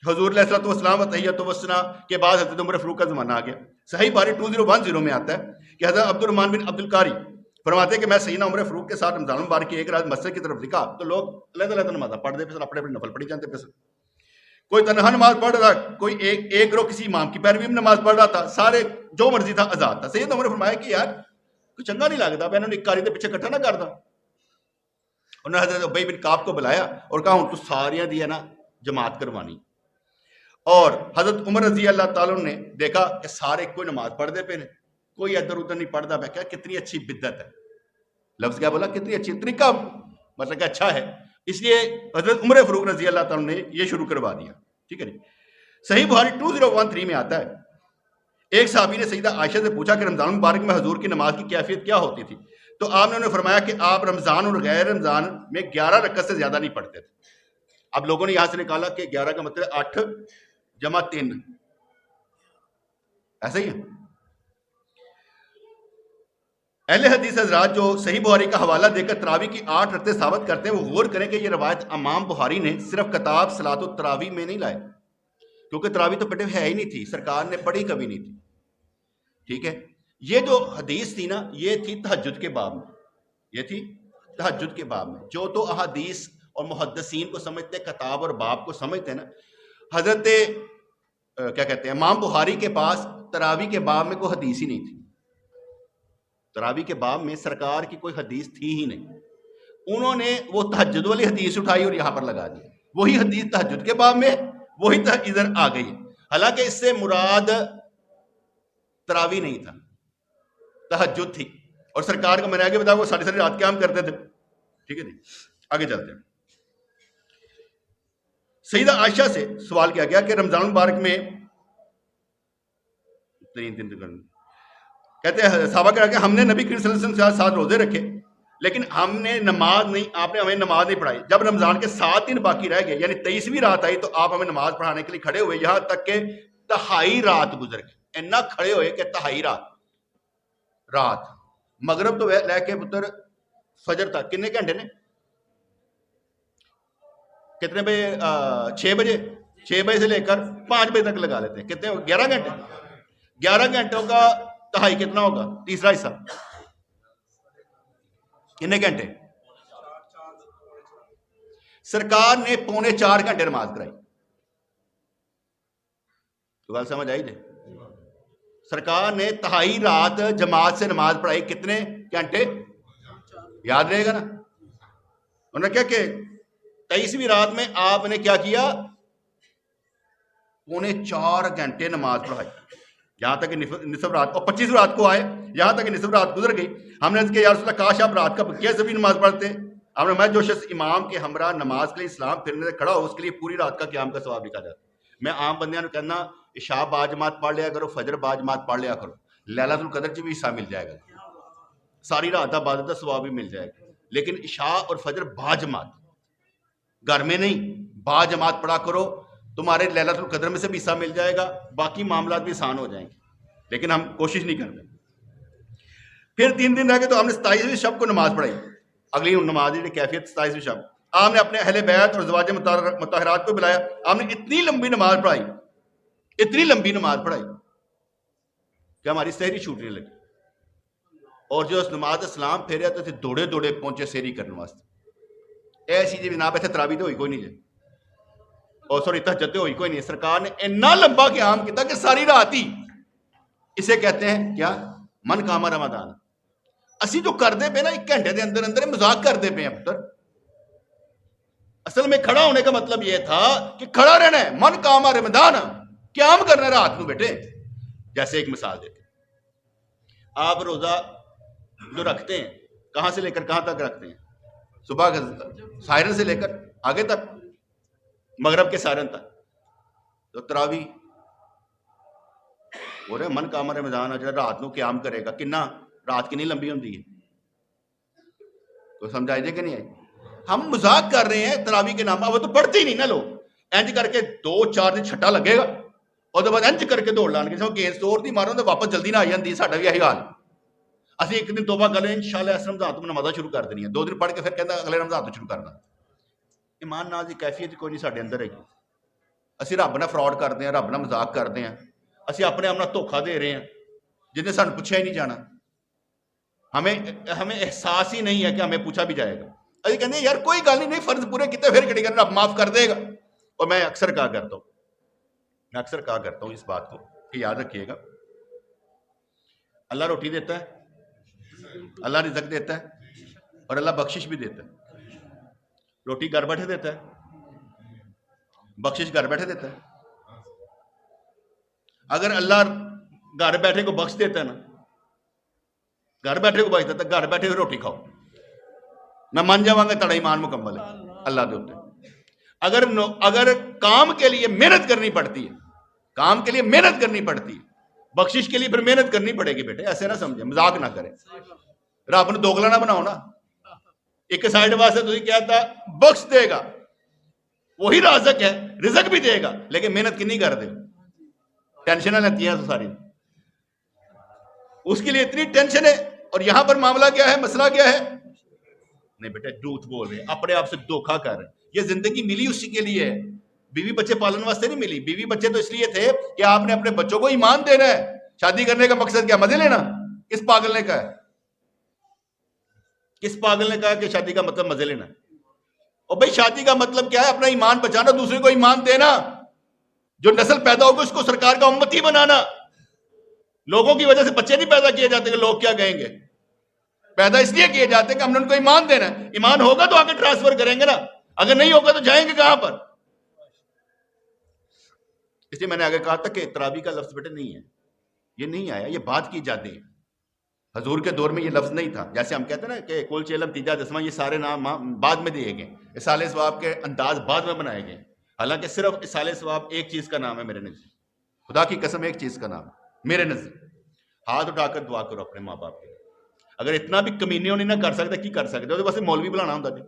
حضور علیہ الصلوۃ والسلام و تحیت و ثنا کے بعد حضرت عمر فاروق کا زمانہ آ گیا. صحیح بخاری 2010 میں آتا ہے کہ حضرت عبد الرحمن بن عبد القاری فرماتے ہیں کہ میں سیدنا عمر فاروق کے ساتھ رمضان المبارک کی ایک رات مسجد کی طرف نکلا تو لوگ علیحدہ نماز پڑھتے پھر اپنے اپنے نفل پڑھی جاتے پھر. کوئی تنہا نماز پڑھ رہا تھا، کوئی ایک گروہ کسی امام کی پیروی میں نماز پڑھ رہا تھا، سارے جو مرضی تھا آزاد تھا. سیدنا عمر نے فرمایا کہ یار کچھ چنگا نہیں لگتا، میں نے کاری کے پیچھے کٹھا نہ کرتا. انہوں نے حضرت ابی بن کعب کو بلایا اور کہا ہوں تو ساریاں دی ہے نا جماعت کروانی. اور حضرت عمر رضی اللہ تعالیٰ نے دیکھا کہ سارے کوئی نماز پڑھتے پہ کوئی ادھر ادھر نہیں پڑھتا. میں کیا کتنی اچھی بدعت ہے، لفظ کیا بولا، کتنی اچھی طریقہ، مطلب کہ اچھا ہے. اس لیے حضرت عمر فاروق رضی اللہ تعالیٰ نے یہ شروع کروا دیا. ٹھیک ہے جی. صحیح بخاری 2013 میں آتا ہے ایک صحابی نے سیدہ عائشہ سے پوچھا کہ رمضان مبارک میں حضور کی نماز کی کیفیت کیا ہوتی تھی، تو آپ نے انہیں فرمایا کہ آپ رمضان اور غیر رمضان میں 11 رکعت سے زیادہ نہیں پڑھتے تھے. اب لوگوں نے یہاں سے نکالا کہ 11 کا مطلب 8 جمع 3، ایسا ہی ہے. اہل حدیث حضرات جو صحیح بخاری کا حوالہ دے کر تراویح کی 8 رکعتیں ثابت کرتے ہیں وہ غور کریں کہ یہ روایت امام بخاری نے صرف کتاب صلاۃ التراویح میں نہیں لائے، کیونکہ تراویح تو پڑھے ہے ہی نہیں تھی، سرکار نے پڑھی کبھی نہیں تھی. ٹھیک ہے. یہ جو حدیث تھی نا یہ تھی تہجد کے باب میں، یہ تھی تہجد کے باب میں. جو تو احادیث اور محدثین کو سمجھتے، کتاب اور باب کو سمجھتے ہیں نا، حضرت کیا کہتے ہیں امام بخاری کے پاس تراویح کے باب میں کوئی حدیث ہی نہیں تھی. تراویح کے باب میں سرکار کی کوئی حدیث تھی ہی نہیں. انہوں نے وہ تہجد والی حدیث اٹھائی اور یہاں پر لگا دی. وہی حدیث تہجد کے باب میں، وہی ادھر آ گئی. حالانکہ اس سے مراد تراویح نہیں تھا، تہجد تھی. اور سرکار کو میں نے آگے بتایا وہ ساری ساری رات قیام کرتے تھے. ٹھیک ہے جی. آگے چلتے ہیں. سیدہ عائشہ سے سوال کیا گیا کہ رمضان المبارک میں کہتے ہیں صحابہ کہا کہ ہم نے نبی کریم صلی اللہ علیہ وسلم کے ساتھ روزے رکھے لیکن ہم نے نماز نہیں، آپ نے ہمیں نماز نہیں پڑھائی. جب رمضان کے 7 دن باقی رہ گئے یعنی 23ویں رات آئی تو آپ ہمیں نماز پڑھانے کے لیے کھڑے ہوئے، یہاں تک کہ تہائی رات گزر گئی. اتنا کھڑے ہوئے کہ تہائی رات مغرب تو لے کے پتر فجر تک کتنے گھنٹے نے، کتنے بجے 6 بجے 6 بجے سے لے کر 5 بجے تک لگا لیتے ہیں. کتنے 11 گھنٹے 11 گھنٹوں کا تہائی کتنا ہوگا، تیسرا حصہ کتنے گھنٹے. سرکار نے 3.25 گھنٹے نماز کرائی. تو بات سمجھ آئی جی. سرکار نے تہائی رات جماعت سے نماز پڑھائی، کتنے گھنٹے یاد رہے گا نا؟ انہوں نے کیا کہ 23ویں رات میں آپ نے کیا کیا، 4.25 گھنٹے نماز پڑھائی، یہاں تک کہ نصف رات، اور 25 رات کو آئے، یہاں تک کہ نصف رات گزر گئی۔ ہم نے کہا یا رسول اللہ کاش آپ رات کا کیسے بھی نماز پڑھتے؟ ہم نے میں جو شخص امام کے ہمراہ نماز کے لیے اسلام پھرنے سے کھڑا ہو، اس کے لیے پوری رات کا قیام کا ثواب لکھا جاتا ہے۔ میں عام بندیاں نے کہنا عشاء باجماعت پڑھ لیا کرو، فجر باجماعت پڑھ لیا کرو، لیلۃ القدر چ بھی حصہ مل جائے گا، ساری رات کا عبادت کا ثواب بھی مل جائے گا۔ لیکن عشاء اور فجر باجماعت، گھر میں نہیں، باجماعت پڑھا کرو، تمہارے لیلۃ القدر میں سے بھی حصہ مل جائے گا، باقی معاملات بھی آسان ہو جائیں گے، لیکن ہم کوشش نہیں کرتے۔ پھر 3 دن رہ گئے تو ہم نے 27ویں شب کو نماز پڑھائی، اگلی نماز کی کیفیت 27ویں شب، آپ نے اپنے اہل بیت اور ازواج مطہرات کو بلایا، آپ نے اتنی لمبی نماز پڑھائی، اتنی لمبی نماز پڑھائی کہ ہماری سحری چھوٹنے لگی، اور جو اس نماز اسلام پھیرے تو دوڑے دوڑے پہنچے سحری کرنے واسطے، ایسی جی جناب ایسے تراویح تو ہوئی کوئی نہیں جائے، اور سوری تہجد ہوئی کوئی نہیں۔ سرکار نے اتنا لمبا قیام کیا کہ ساری رات ہی، اسے کہتے ہیں کیا، من کاما رمضان۔ اسی جو کردے پہ نا 1 گھنٹے دے اندر اندر مذاق کردے پہ ہیں پتر، اصل میں کھڑا ہونے کا مطلب یہ تھا کہ کھڑا رہنا ہے، من کاما رمضان، قیام کرنا ہے رات کو بیٹے۔ جیسے ایک مثال دیتے ہیں، آپ روزہ جو رکھتے ہیں کہاں سے لے کر کہاں تک رکھتے ہیں؟ صبح کے سائرن سے لے کر آگے تک، مغرب کے سائرن تک۔ تو تراویح ہو رہے من کاما رمضان جو رات کو قیام کرے گا، کنا رات کی نہیں لمبی ہوتی ہے، تو سمجھائی دے کہ نہیں آئی؟ ہم مذاق کر رہے ہیں تراویح کے نام، وہ تو پڑھتے ہی نہیں نا لوگ، انج کر کے 2-4 دن چھٹا لگے گا، اور تو بعد انج کر کے دوڑ لان گے، گیند توڑ دی مارو تو واپس جلدی نہ آ جاتی، ساڈا بھی یہی حال۔ اسی ایک دن توبہ کر لیں انشاءاللہ اس رمضان تو نمازاں شروع کر دینی ہے، 2 دن پڑھ کے پھر کہتا اگلے رمضان تو شروع کرنا۔ ایمان ناز دی کیفیت کوئی نہیں ساڈے اندر ہے، اسی رب نہ فراڈ کرتے ہیں، رب نہ مذاق کرتے ہیں، اسی اپنے آپ نہ دھوکھا دے رہے ہیں جنہیں سانوں پوچھا ہی نہیں جانا، ہمیں احساس ہی نہیں ہے کہ ہمیں پوچھا بھی جائے گا۔ ابھی کہتے ہیں یار کوئی گل نہیں، فرض پورے کیتے پھر کہڑی کرنا، رب معاف کر دے گا۔ اور میں اکثر کہا کرتا ہوں اس بات کو کہ یاد رکھیے گا، اللہ روٹی دیتا ہے، اللہ رزق دیتا ہے، اور اللہ بخشش بھی دیتا ہے۔ روٹی گھر بیٹھے دیتا ہے، بخشش گھر بیٹھے دیتا ہے۔ اگر اللہ گھر بیٹھے کو بخش دیتا ہے نا، گھر بیٹھے کو بخش دیتا ہے، گھر بیٹھے روٹی کھاؤ، میں مان جاواں گا تڑا ایمان مکمل ہے اللہ دے اوتے۔ اگر کام کے لیے محنت کرنی پڑتی ہے، کام کے لیے محنت کرنی پڑتی ہے، بخشش کے لیے پھر محنت کرنی پڑے گی بیٹے، ایسے نہ سمجھے، مذاق نہ کریں، رب نے دوگلا نہ بناؤ نا۔ ایک سائڈ واسطے تسی کہتا بخش دے گا، وہی رازق ہے، رزق بھی دے گا، لیکن محنت کنی کر دے، ٹینشنیں لیتی ہیں تو ساری، اس کے لیے اتنی ٹینشن ہے۔ اور یہاں پر معاملہ کیا ہے، مسئلہ کیا ہے؟ نہیں بیٹا جھوٹ بول رہے، اپنے آپ سے دھوکھا کر رہے۔ یہ زندگی ملی اسی کے لیے ہے، بیوی بچے پالن واسطے نہیں ملی، بیوی بچے تو اس لیے تھے کہ آپ نے اپنے بچوں کو ایمان دینا ہے۔ شادی کرنے کا مقصد کیا، مزے لینا؟ کس پاگل نے کہا ہے، کس پاگل نے کہا کہ شادی کا مطلب مزے لینا؟ اور بھائی شادی کا مطلب کیا ہے؟ اپنا ایمان بچانا، دوسرے کو ایمان دینا، جو نسل پیدا ہوگی اس کو سرکار کا امتی بنانا۔ لوگوں کی وجہ سے بچے نہیں پیدا کیے جاتے کہ لوگ کیا کہیں گے، پیدا اس لیے کیے جاتے ہیں کہ ہم نے ان کو ایمان دینا ہے، ایمان ہوگا تو آگے ٹرانسفر کریں گے نا، اگر نہیں ہوگا تو جائیں گے کہاں پر؟ اس لیے میں نے آگے کہا تھا کہ تراویح کا لفظ بیٹے نہیں ہے، یہ نہیں آیا، یہ بات کی جاتی ہے۔ حضور کے دور میں یہ لفظ نہیں تھا، جیسے ہم کہتے ہیں نا کہ کل چیلم تیجا دسواں، یہ سارے نام بعد میں دیے گئے، اصالِ ثواب کے انداز بعد میں بنائے گئے، حالانکہ صرف اصالِ ثواب ایک چیز کا نام ہے میرے نزدیک، خدا کی قسم ایک چیز کا نام ہے میرے نزدیک۔ ہاتھ اٹھا کر دعا کرو اپنے ماں باپ کے، اگر اتنا بھی کمینیوں نہیں نہ کر سکتے کی کر سکتے ہو تو بس مولوی بلانا ہوتا جی،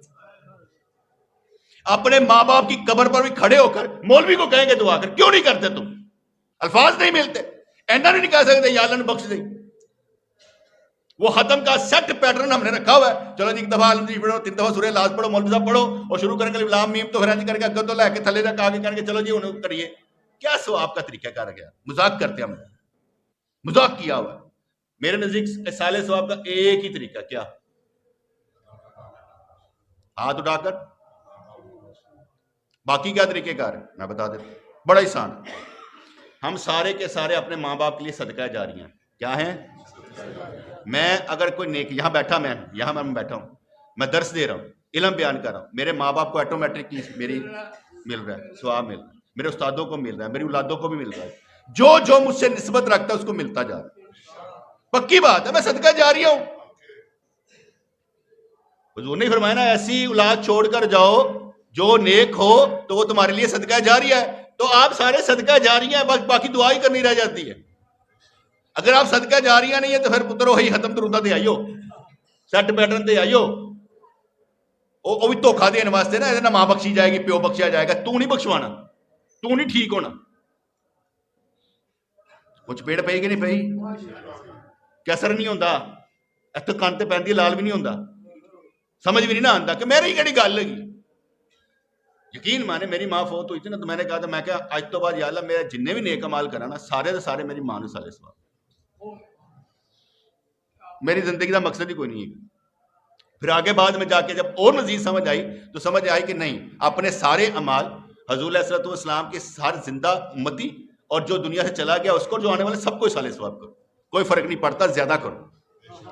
اپنے ماں باپ کی قبر پر بھی کھڑے ہو کر مولوی کو کہیں گے دعا کر، کیوں نہیں کرتے تم؟ الفاظ نہیں ملتے، اینا نہیں کہہ سکتے یا اللہ نے بخش دے۔ وہ ختم کا سیٹ پیٹرن ہم نے رکھا ہوا ہے، چلو جی ایک دفعہ عالم جی پڑھو، 3 دفعہ سورہ لاز پڑھو، مولوی صاحب پڑھو، اور شروع کر کے لام میم تو پھر کر کے اگے تو لے کے تھلے تک آگے کر کے چلو جی انہوں کریے۔ کیا ثواب کا طریقہ کار گیا، مذاق کرتے ہم نے، مذاق کیا ہوا ہے۔ میرے نزدیک اصالِ ثواب کا ایک ہی طریقہ، کیا؟ ہاتھ اٹھا کر، باقی کیا طریقہ کار ہے میں بتا دیتا ہوں، بڑا آسان۔ ہم سارے کے سارے اپنے ماں باپ کے لیے صدقہ جاریہ ہیں. کیا ہیں؟ میں اگر کوئی نیک یہاں بیٹھا میں بیٹھا ہوں, میں درس دے رہا ہوں, علم بیان کر رہا ہوں, میرے ماں باپ کو آٹومیٹک میری مل رہا ہے, ثواب مل رہا ہے, میرے استادوں کو مل رہا ہے, میری اولادوں کو بھی مل رہا ہے, جو مجھ سے نسبت رکھتا ہے اس کو ملتا جا رہا ہے. پکی بات ہے, میں صدقہ جاریہ ہوں. حضور نے فرمایا نا, ایسی اولاد چھوڑ کر جاؤ جو نیک ہو تو وہ تمہارے لیے صدقہ جاریہ ہے. تو آپ سارے صدقہ جاریہ ہیں, بس باقی دعا ہی کرنی رہ جاتی ہے. اگر آپ صدقہ جاریہ نہیں ہے تو پھر پتر وہی ختم درودہ دے آئیو, سیٹ پیٹرن دے آئیو. وہ بھی دھوکھا دینے واسطے نا ماں بخشی جائے گی, پیو بخشیا جائے گا. تو نہیں بخشوانا, تو نہیں ٹھیک ہونا. کچھ پیڑ پئی کہ نہیں پئی, کیسر نہیں ہوتا, اتنے کان تے پہنتی لال بھی نہیں ہوتا, سمجھ بھی نہیں نہ آتا کہ میری کہڑی گل لگی. یقین مانے میری ماں فوت ہوئی تھی نا, تو میں نے کہا تھا, میں کہا آج تو بعد یا اللہ میرے جننے بھی نیک عمال کرا نا سارے دے سارے میری ماں نے سالے سواب. میری زندگی کا مقصد ہی کوئی نہیں ہے. پھر آگے بعد میں جا کے جب اور مزید سمجھ آئی تو سمجھ آئی کہ نہیں, اپنے سارے عمال حضور علیہ الصلوۃ والسلام کے ہر زندہ امتی اور جو دنیا سے چلا گیا اس کو, جو آنے والے سب کو سالے ثواب کرو, کوئی فرق نہیں پڑتا, زیادہ کرو.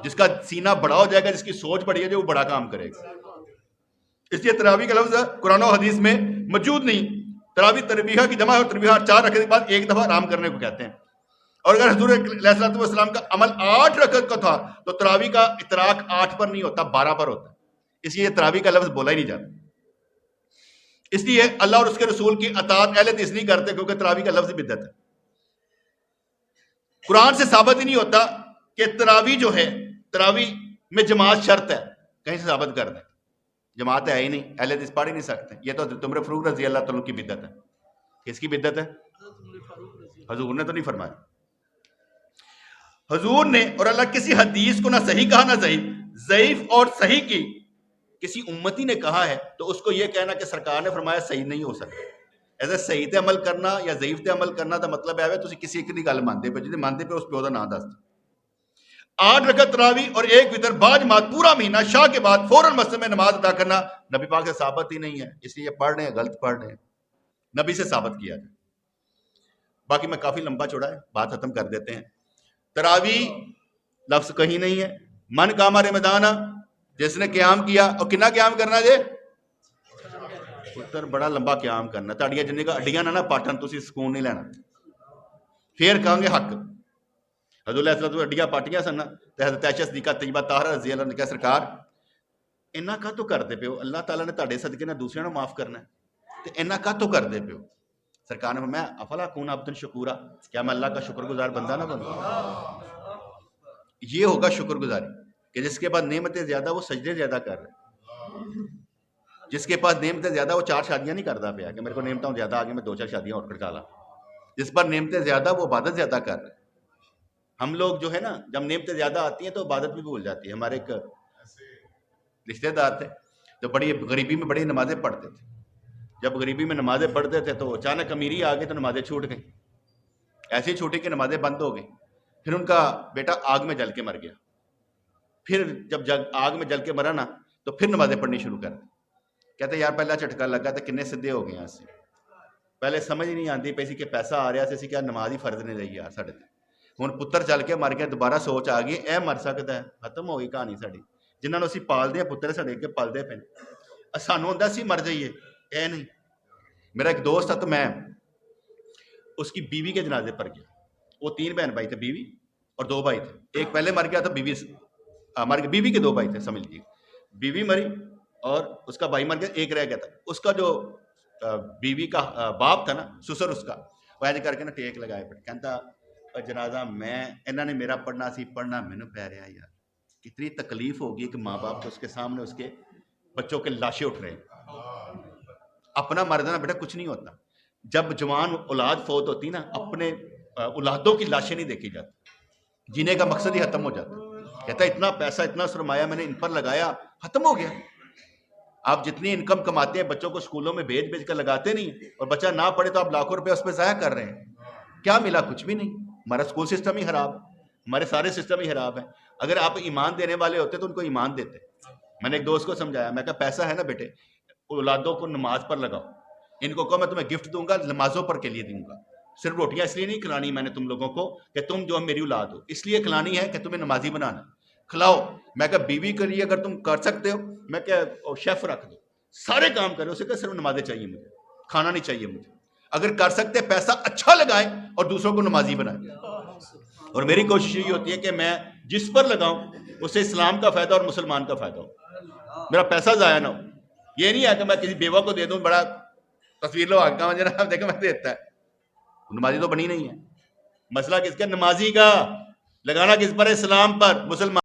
جس کا سینہ بڑا ہو جائے گا, جس کی سوچ بڑی ہے, جو وہ بڑا کام کرے گا. اس لیے تراویح کا لفظ قرآن و حدیث میں موجود نہیں. تراویح تربیہ کی جمع اور تربیہ 4 رکعت کے بعد ایک دفعہ آرام کرنے کو کہتے ہیں. اور اگر حضور علیہ الصلوۃ والسلام کا عمل 8 رکعت کا تھا تو تراویح کا اطلاق 8 پر نہیں ہوتا, 12 پر ہوتا ہے. اس لیے تراویح کا لفظ بولا ہی نہیں جاتا. اس لیے اللہ اور اس کے رسول کی اطاعت اہل حدیث نہیں کرتے, کیونکہ تراویح کا لفظ بدعت ہے. قرآن سے ثابت ہی نہیں ہوتا کہ تراویح جو ہے, تراویح میں جماعت شرط ہے, کہیں سے ثابت کر دیں. جماعت ہے ہی نہیں, اہل حدیث پڑھ ہی نہیں سکتے. یہ تو عمر فاروق رضی اللہ تعالیٰ کی بدعت ہے. کس کی بدعت ہے؟ حضور نے تو نہیں فرمایا. حضور نے اور اللہ کسی حدیث کو نہ صحیح کہا نہ ضعیف اور صحیح کی کسی امتی نے کہا ہے تو اس کو یہ کہنا کہ سرکار نے فرمایا صحیح نہیں ہو سکتا. ایسے صحیح تے عمل کرنا یا ضعیف تے عمل کرنا دا مطلب ہے تسی کسی ایک دی گل مانتے پے, جے مانتے پے اس پیو دا نام دس. 8 رکعت تراویح اور 1 وتر با جماعت پورا مہینہ شاہ کے بعد فوراً مسجد میں نماز ادا کرنا نبی پاک سے ثابت ہی نہیں ہے. اس لیے پڑھ رہے ہیں, غلط پڑھ رہے ہیں. نبی سے ثابت کیا جائے. باقی میں کافی لمبا چوڑا ہے, بات ختم کر دیتے ہیں. تراویح لفظ کہیں نہیں ہے. من قام رمضان, جس نے قیام کیا, اور کنا قیام کرنا جے پتر بڑا لمبا قیام کرنا. تاڑیاں جنہیں کا اڈیاں نہ پاٹن تسی سکون نہیں لینا, پھر کہیں گے حق. حضور علیہ السلام اڈیاں پاٹیاں سن, حضرت عائشہ صدیقہ طیبہ طاہرہ رضی اللہ عنہ نے کہا سرکار انہاں کا تو کر دے پیو, اللہ تعالیٰ نے تاڑے صدقے نے دوسرے نے معاف کرنا ہے, تو انہاں کا تو کر دے پیو. سرکار نے فرمایا افلا کون عبدن شکورا, کیا میں اللہ کا شکر گزار بندہ نہ بنوں. یہ ہوگا شکر گزاری کہ جس کے پاس نعمتیں زیادہ وہ سجدے زیادہ کر رہے. جس کے پاس نعمتیں زیادہ وہ 4 شادیاں نہیں کرتا پیا کہ میرے کو نعمتوں زیادہ آگے میں 2-4 شادیاں اور کرتا لا. جس پر نعمتیں زیادہ وہ عبادت زیادہ کر رہے. ہم لوگ جو ہے نا, جب نعمتیں زیادہ آتی ہیں تو عبادت بھی بھول جاتی ہے. ہمارے ایک رشتے دار تھے تو بڑی غریبی میں بڑی نمازیں پڑھتے تھے. جب غریبی میں نمازیں پڑھتے تھے تو اچانک امیری آ گئی تو نمازیں چھوٹ گئیں. ایسی چھوٹی کہ نمازیں بند ہو گئیں. پھر ان کا بیٹا آگ میں جل کے مر گیا. پھر جب آگ میں جل کے مرا نا تو پھر نمازیں پڑھنی شروع کر دی. کہتے یار پہلا جھٹکا لگا تو کنے سدھے ہو گئے ہیں. پہلے سمجھ نہیں آتی پی سی کہ پیسہ آ رہا سی کیا نماز ہی فرض نہیں رہی یار ساڈے تے. ہن پتر چل کے مر گیا, دوبارہ سوچ آ گئی اے مر سکتا ہے, ختم ہو گئی کہانی ساڈی. جنہاں نوں اسی پالدے ہیں پتر ساڈے کے پلدے پے, سانوں ہوندا سی مر جائیے, اے نہیں. میرا ایک دوست تھا تو میں اس کی بیوی کے جنازے پر گیا. وہ 3 بہن بھائی تھے, بیوی اور 2 بھائی تھے. ایک پہلے مر گیا تھا, بیوی مر گئی, بیوی کے 2 بھائی تھے سمجھ لیجیے. بیوی مری اور اس کا بھائی مر گیا, ایک رہ گیا تھا. اس کا جو بیوی کا باپ تھا نا, سسر اس کا, وہ ایسے کر کے نا ٹیک لگائے پڑے. کہتا جنازہ میں انہوں نے میرا پڑھنا سی, پڑھنا مینوں پی رہا یار. کتنی تکلیف ہوگی کہ ماں باپ کو اس کے سامنے اس کے بچوں کے لاشیں اٹھ رہے ہیں. اپنا مر جانا بیٹا کچھ نہیں ہوتا. جب جوان اولاد فوت ہوتی نا, اپنے اولادوں کی لاشیں نہیں دیکھی جاتی. جینے کا مقصد ہی ختم ہو جاتا. کہتا ہے اتنا پیسہ اتنا سرمایہ میں نے ان پر لگایا, ختم ہو گیا. آپ جتنی انکم کماتے ہیں بچوں کو اسکولوں میں بھیج کر لگاتے نہیں, اور بچہ نہ پڑھے تو آپ لاکھوں روپے اس پہ ضائع کر رہے ہیں. کیا ملا؟ کچھ بھی نہیں. ہمارا اسکول سسٹم ہی خراب, ہمارے سارے سسٹم ہی خراب ہیں. اگر آپ ایمان دینے والے ہوتے تو ان کو ایمان دیتے. میں نے ایک دوست کو سمجھایا, میں کہا پیسہ ہے نا بیٹے, اولادوں کو نماز پر لگاؤ. ان کو کہو میں تمہیں گفٹ دوں گا, نمازوں پر کے لیے دوں گا. صرف روٹیاں اس لیے نہیں کھلانی میں نے تم لوگوں کو کہ تم جو میری اولاد ہو، اس لیے کھلانی ہے کہ تمہیں نمازی بنانا، کھلاؤ۔ میں کہ بیوی کے لیے اگر تم کر سکتے ہو، میں کہ شیف رکھ دو، سارے کام کرو، اسے کہ صرف نمازیں چاہیے مجھے، کھانا نہیں چاہیے مجھے۔ اگر کر سکتے پیسہ اچھا لگائیں اور دوسروں کو نمازی بنائیں۔ اور میری کوشش یہی ہوتی ہے کہ میں جس پر لگاؤں اسے اسلام کا فائدہ اور مسلمان کا فائدہ ہو، میرا پیسہ ضائع نہ ہو۔ یہ نہیں ہے کہ میں کسی بیوہ کو دے دوں، بڑا تصویر لو آگا جناب دیکھیں میں دیتا ہے، نمازی تو بنی نہیں ہے۔ مسئلہ کس کا؟ نمازی کا، لگانا کس پر ہے؟ اسلام پر، مسلمان